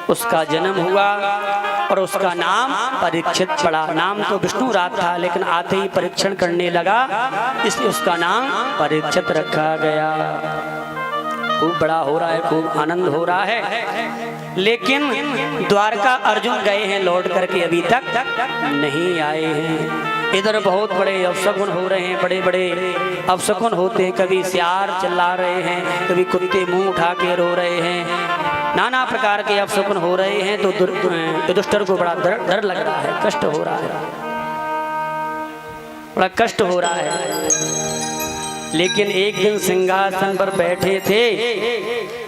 उसका जन्म हुआ और उसका नाम परीक्षित पड़ा। नाम तो विष्णुराज था, लेकिन आते ही परीक्षण करने लगा, इसलिए उसका नाम परीक्षित रखा गया। खूब बड़ा हो रहा है, खूब आनंद हो रहा है। लेकिन द्वारका अर्जुन गए हैं, लौट करके अभी तक नहीं आए हैं। इधर बहुत बड़े अपशकुन हो रहे हैं, बड़े बड़े अपशकुन होते हैं। कभी सियार चिल्ला रहे हैं, कभी कुत्ते मुंह उठा के रो रहे हैं, नाना प्रकार के अपशकुन हो रहे हैं। तो युधिष्ठिर को बड़ा डर लग रहा है, कष्ट हो रहा है, बड़ा कष्ट हो रहा है। लेकिन एक दिन सिंहासन पर बैठे थे,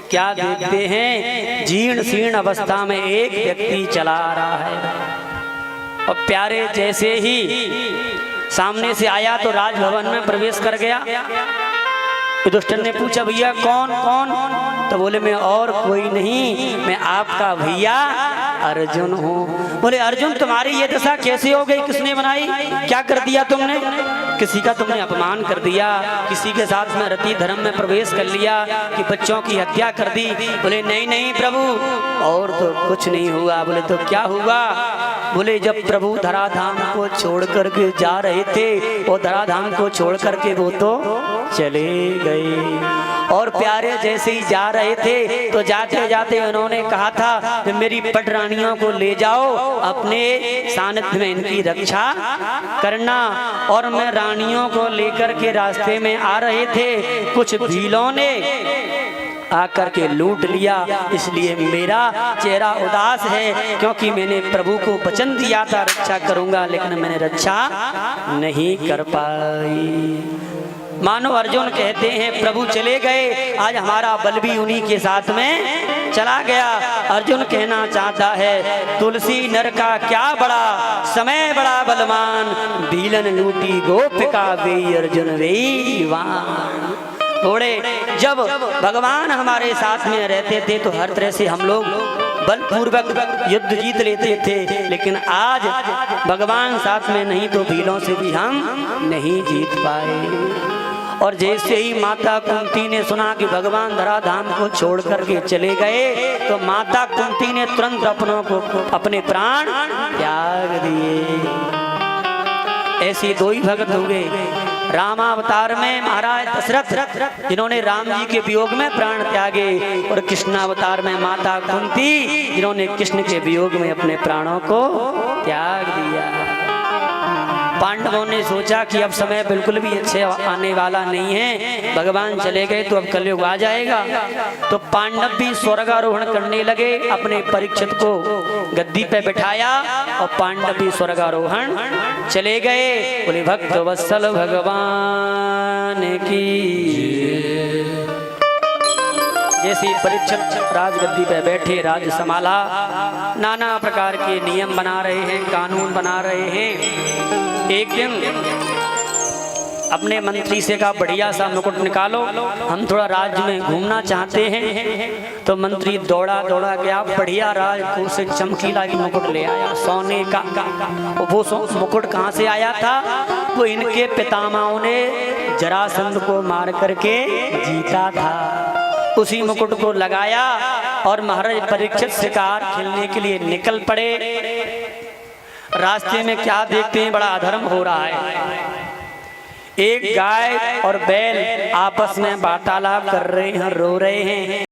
क्या देखते हैं, जीर्ण शीर्ण अवस्था में एक व्यक्ति चला आ रहा है। और प्यारे जैसे ही सामने से आया तो राजभवन में प्रवेश कर गया। युधिष्ठिर ने पूछा, भैया कौन कौन? तो बोले, मैं और कोई नहीं, मैं आपका भैया अर्जुन हूँ। बोले, अर्जुन तुम्हारी ये दशा कैसे हो गई, किसने बनाई, क्या कर दिया तुमने? किसी का तुमने अपमान कर दिया, किसी के साथ में रति धर्म में प्रवेश कर लिया, कि बच्चों की हत्या कर दी? बोले, नहीं नहीं प्रभु, और तो कुछ नहीं हुआ। बोले, तो क्या हुआ? बोले, जब प्रभु धराधाम को छोड़ करके जा रहे थे, वो धराधाम को छोड़ करके वो तो चले गए। और प्यारे जैसे ही जा रहे थे तो जाते जाते उन्होंने कहा था, मेरी पटरानियों को ले जाओ, अपने सानिध्य में इनकी रक्षा करना। और मैं रानियों को लेकर के रास्ते में आ रहे थे, कुछ भीलों ने आकर के लूट लिया, इसलिए मेरा चेहरा उदास है, क्योंकि मैंने प्रभु को वचन दिया था रक्षा करूंगा, लेकिन मैंने रक्षा नहीं कर पाई। मानो अर्जुन कहते हैं, प्रभु चले गए, आज हमारा बल भी उन्हीं के साथ में चला गया। अर्जुन कहना चाहता है, तुलसी नर का क्या बड़ा, समय बड़ा बलवान, भीलन लूटी गोपिका वे अर्जुन वेवान। थोड़े जब भगवान हमारे साथ में रहते थे तो हर तरह से हम लोग बलपूर्वक युद्ध जीत लेते थे, लेकिन आज भगवान साथ में नहीं तो भीलों से भी हम नहीं जीत पाए। और जैसे ही माता कुंती ने सुना कि भगवान धराधाम को छोड़ करके चले गए, तो माता कुंती ने तुरंत अपने प्राण त्याग दिए। ऐसे दो ही भक्त हुए, रामावतार में महाराज दशरथ, जिन्होंने राम जी के वियोग में प्राण त्यागे, और कृष्णावतार में माता कुंती, जिन्होंने कृष्ण के वियोग में अपने प्राणों को त्याग दिया। पांडवों ने सोचा कि अब समय बिल्कुल भी अच्छे आने वाला नहीं है, भगवान चले गए तो अब कलयुग आ जाएगा। तो पांडव भी स्वर्गारोहण करने लगे, अपने परीक्षित को गद्दी पे बिठाया और पांडव भी स्वर्गारोहण चले गए। बोले, भक्त वत्सल भगवान की। जैसे परीक्षित राजगद्दी पे बैठे, राज संभाला, नाना प्रकार के नियम बना रहे हैं, कानून बना रहे हैं। एक दिन अपने मंत्री से कहा, बढ़िया सा मुकुट निकालो, हम थोड़ा राज्य में घूमना चाहते हैं। तो मंत्री दौड़ा दौड़ा गया, बढ़िया राजकोष से चमकीला मुकुट ले आया, सोने का। वो मुकुट कहाँ से आया था? वो इनके पितामहों ने जरासंध को मार करके जीता था, उसी मुकुट को लगाया। और महाराज परीक्षित शिकार खेलने के लिए निकल पड़े। रास्ते में क्या देखते हैं, बड़ा अधर्म हो रहा है। एक गाय और बैल आपस में वार्तालाप कर रहे हैं, रो रहे हैं।